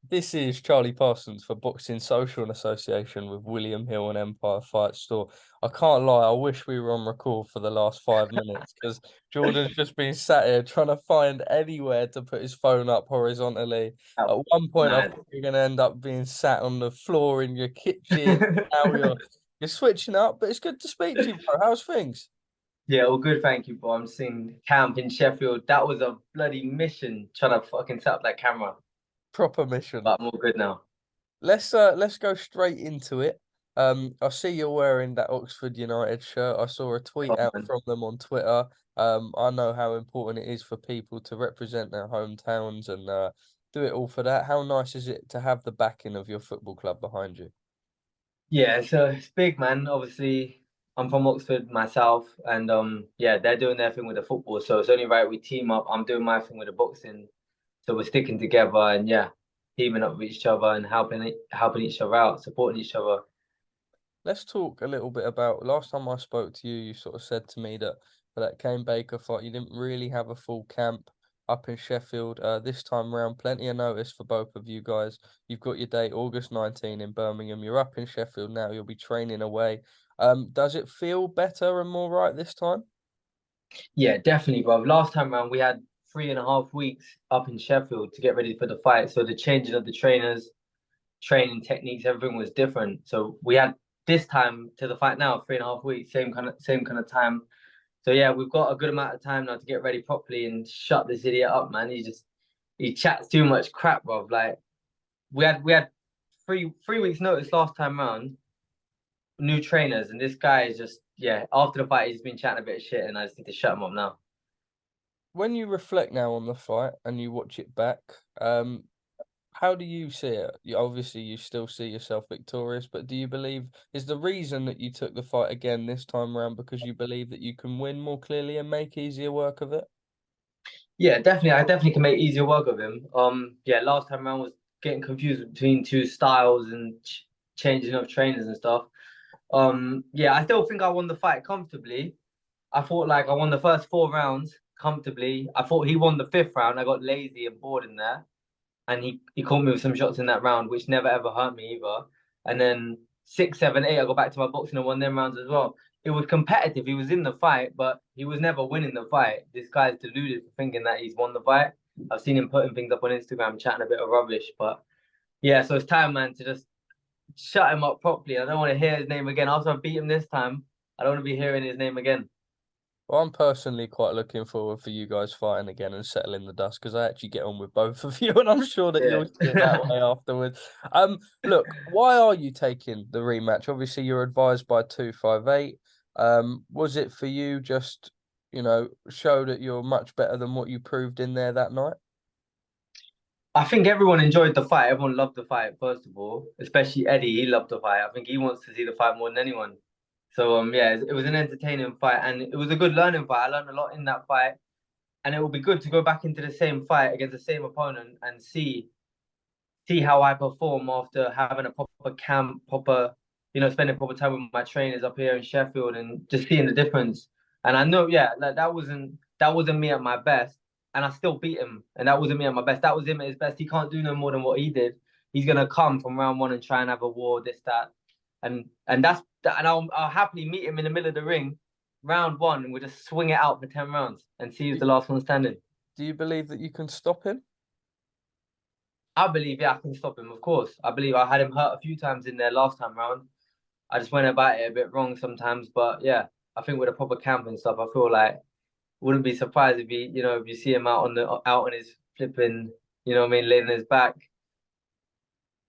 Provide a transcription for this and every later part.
This is Charlie Parsons for Boxing Social in association with William Hill and Empire Fight Store. I can't lie, I wish we were on record for the last 5 minutes because Jordan's just been sat here trying to find anywhere to put his phone up horizontally. At Oh, one point, I man. thought you're going to end up being sat on the floor in your kitchen. Now you're switching up, but it's good to speak to you, bro. How's things? Yeah, all good, thank you, bro. I'm seeing camp in Sheffield. That was a bloody mission trying to fucking set up that camera. Proper mission. But I'm all good now. Let's go straight into it. I see you're wearing that Oxford United shirt. I saw a tweet Oh, out man. from them on Twitter. I know how important it is for people to represent their hometowns and do it all for that. How nice is it to have the backing of your football club behind you? Yeah, so it's big, man. Obviously, I'm from Oxford myself, and yeah, they're doing their thing with the football, so it's only right we team up. I'm doing my thing with the boxing, so we're sticking together and yeah, teaming up with each other and helping each other out, supporting each other. Let's talk a little bit about last time I spoke to you, you sort of said to me that for that Kane Baker fight, you didn't really have a full camp up in Sheffield. This time round, plenty of notice for both of you guys. You've got your date August 19 in Birmingham. You're up in Sheffield now. You'll be training away. Does it feel better and more right this time? Yeah, definitely, bro. Last time round, we had 3.5 weeks up in Sheffield to get ready for the fight. So the changing of the trainers, training techniques, everything was different. So we had this time to the fight now, 3.5 weeks, same kind of time. So yeah, we've got a good amount of time now to get ready properly and shut this idiot up, man. He chats too much crap, bro. Like we had three weeks notice last time round, new trainers, and this guy is just yeah. After the fight, he's been chatting a bit of shit, and I just need to shut him up now. When you reflect now on the fight and you watch it back, how do you see it? Obviously, you still see yourself victorious, but do you believe is the reason that you took the fight again this time around because you believe that you can win more clearly and make easier work of it? Yeah, definitely. I definitely can make easier work of him. Yeah, last time around was getting confused between two styles and changing of trainers and stuff. Yeah, I still think I won the fight comfortably. I thought like I won the first 4 rounds comfortably. I thought he won the fifth round. I got lazy and bored in there, and he caught me with some shots in that round, which never ever hurt me either. And then 6, 7, 8, I got back to my boxing and won them rounds as well. It was competitive. He was in the fight, but he was never winning the fight. This guy's deluded for thinking that he's won the fight. I've seen him putting things up on Instagram, chatting a bit of rubbish. But yeah, so it's time, man, to just shut him up properly. I don't want to hear his name again. After I beat him this time, I don't want to be hearing his name again. Well, I'm personally quite looking forward for you guys fighting again and settling the dust because I actually get on with both of you, and I'm sure that you'll see it that Yeah. way afterwards. Look, why are you taking the rematch? Obviously, you're advised by 258. Was it for you just, show that you're much better than what you proved in there that night? I think everyone enjoyed the fight. Everyone loved the fight, first of all, especially Eddie. He loved the fight. I think he wants to see the fight more than anyone. So yeah, it was an entertaining fight and it was a good learning fight. I learned a lot in that fight, and it will be good to go back into the same fight against the same opponent and see how I perform after having a proper camp, proper, spending proper time with my trainers up here in Sheffield and just seeing the difference. And I know, yeah, like that wasn't me at my best, and I still beat him. And that wasn't me at my best. That was him at his best. He can't do no more than what he did. He's gonna come from round one and try and have a war, this, that, and that's that. And I'll happily meet him in the middle of the ring, round one, and we'll just swing it out for 10 rounds and see who's Do, the last one standing. do you believe that you can stop him? I believe, yeah, I can stop him, of course. I believe I had him hurt a few times in there last time round. I just went about it a bit wrong sometimes, but yeah, I think with a proper camp and stuff, I feel like wouldn't be surprised if you see him out on his flipping, what I mean, laying on his back.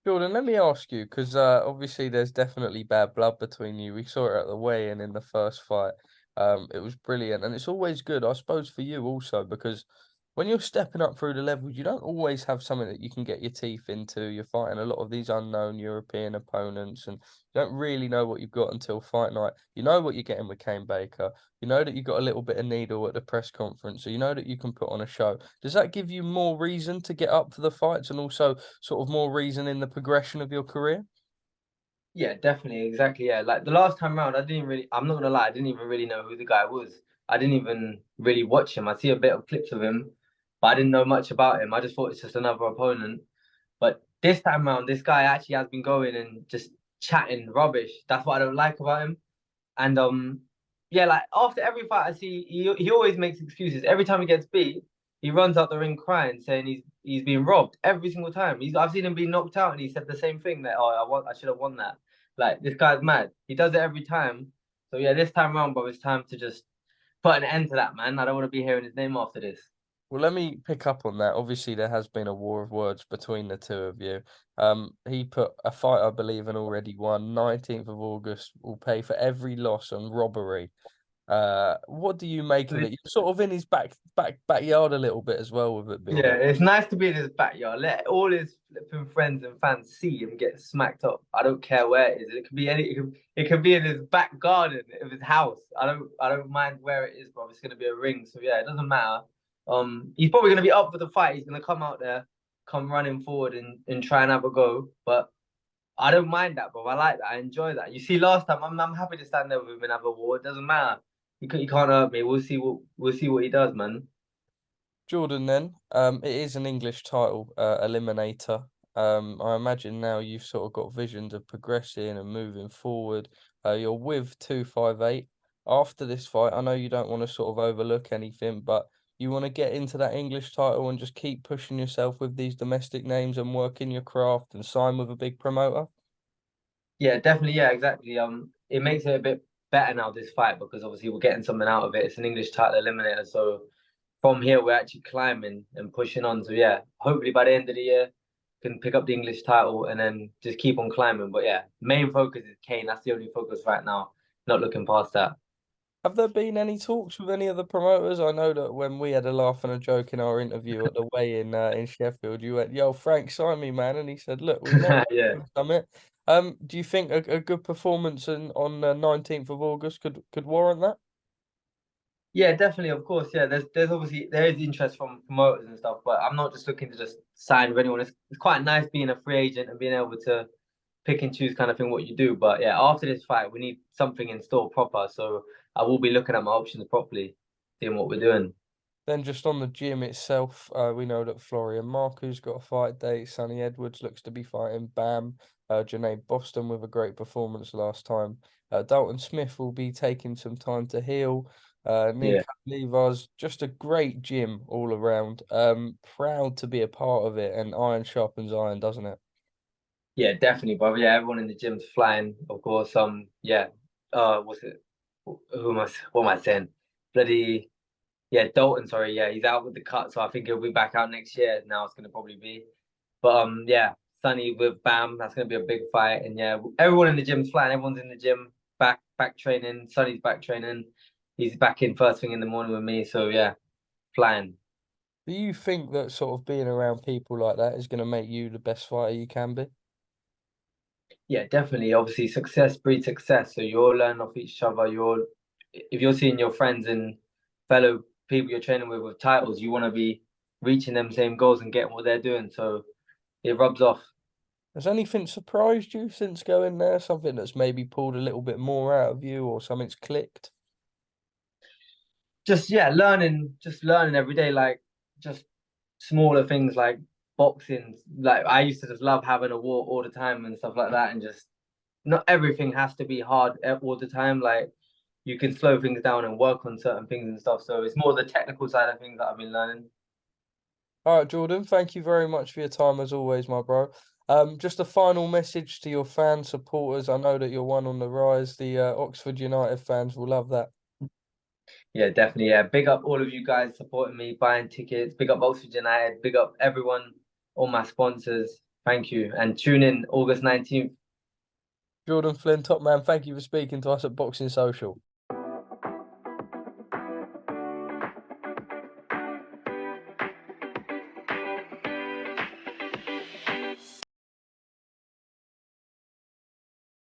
Jordan, let me ask you, because obviously there's definitely bad blood between you. We saw it at the weigh-in in the first fight. It was brilliant, and it's always good, I suppose, for you also, because When you're stepping up through the levels, you don't always have something that you can get your teeth into. You're fighting a lot of these unknown European opponents, and you don't really know what you've got until fight night. You know what you're getting with Kane Baker. You know that you've got a little bit of needle at the press conference, so you know that you can put on a show. Does that give you more reason to get up for the fights and also sort of more reason in the progression of your career? Yeah, definitely, exactly. Yeah, like the last time round, I didn't really. I'm not gonna lie, I didn't even really know who the guy was. I didn't even really watch him. I see a bit of clips of him, but I didn't know much about him. I just thought it's just another opponent. But this time round, this guy actually has been going and just chatting rubbish. That's what I don't like about him. And yeah, like after every fight I see, he always makes excuses. Every time he gets beat, he runs out the ring crying, saying he's being robbed every single time. I've seen him be knocked out, and he said the same thing that I should have won that. Like this guy's mad. He does it every time. So yeah, this time around, bro, it's time to just put an end to that, man. I don't want to be hearing his name after this. Well, let me pick up on that. Obviously, there has been a war of words between the two of you. He put a fight, I believe, and already won. 19th of August will pay for every loss on robbery. What do you make of it? You're sort of in his backyard a little bit as well with it being Yeah, a it's nice to be in his backyard. Let all his flipping friends and fans see him get smacked up. I don't care where it is. It could be any. It could be in his back garden of his house. I don't mind where it is, bro. It's gonna be a ring, so yeah, it doesn't matter. He's probably gonna be up for the fight. He's gonna come out there, come running forward and try and have a go. But I don't mind that, bro. I like that. I enjoy that. You see, last time I'm happy to stand there with him and have a war. It doesn't matter. He can't hurt me. We'll see what he does, man. Jordan, then, it is an English title, eliminator. I imagine now you've sort of got visions of progressing and moving forward. You're with 258. After this fight, I know you don't want to sort of overlook anything, but you want to get into that English title and just keep pushing yourself with these domestic names and working your craft and sign with a big promoter. Yeah, definitely. Yeah, exactly. It makes it a bit better now this fight because obviously we're getting something out of it. It's an English title eliminator, so from here we're actually climbing and pushing on. So yeah, hopefully by the end of the year can pick up the English title and then just keep on climbing. But yeah, main focus is Kane. That's the only focus right now. Not looking past that. Have there been any talks with any of the promoters? I know that when we had a laugh and a joke in our interview at the weigh-in in Sheffield, you went, "Yo, Frank, sign me, man," and he said, "Look, we may Yeah. have summit." Do you think a good performance on the 19th of August could warrant that? Yeah, definitely, of course. Yeah, there's obviously there is interest from promoters and stuff, but I'm not just looking to just sign with anyone. It's quite nice being a free agent and being able to pick and choose kind of thing what you do. But yeah, after this fight, we need something in store proper. So I will be looking at my options properly, seeing what we're doing. Then just on the gym itself, we know that Florian Marco's got a fight date. Sonny Edwards looks to be fighting Bam. Junaid Bostan with a great performance last time. Dalton Smith will be taking some time to heal. Yeah. Nico Levas, just a great gym all around. Proud to be a part of it, and iron sharpens iron, doesn't it? Yeah, definitely, brother. Yeah, everyone in the gym's flying, of course. Yeah. What's it? What am I saying? Bloody yeah, Dalton. Sorry, yeah, he's out with the cut, so I think he'll be back out next year. Now it's gonna probably be, but yeah, Sunny with Bam. That's gonna be a big fight, and yeah, everyone in the gym's flying. Everyone's in the gym, back training. Sunny's back training. He's back in first thing in the morning with me. So yeah, flying. Do you think that sort of being around people like that is going to make you the best fighter you can be? Yeah, definitely. Obviously, success breeds success. So you're learning off each other. If you're seeing your friends and fellow people you're training with titles, you want to be reaching them same goals and getting what they're doing. So it rubs off. Has anything surprised you since going there? Something that's maybe pulled a little bit more out of you or something's clicked? Just yeah, just learning every day, like just smaller things like boxing. Like I used to just love having a war all the time and stuff like that, and just not everything has to be hard all the time. Like you can slow things down and work on certain things and stuff. So it's more the technical side of things that I've been learning. All right, Jordan, thank you very much for your time as always, my bro. Just a final message to your fans, supporters. I know that you're one on the rise. The Oxford United fans will love that. Yeah, definitely. Yeah, big up all of you guys supporting me, buying tickets. Big up Oxford United. Big up everyone, all my sponsors. Thank you, and tune in August 19th. Jordan Flynn, top man, thank you for speaking to us at Boxing Social.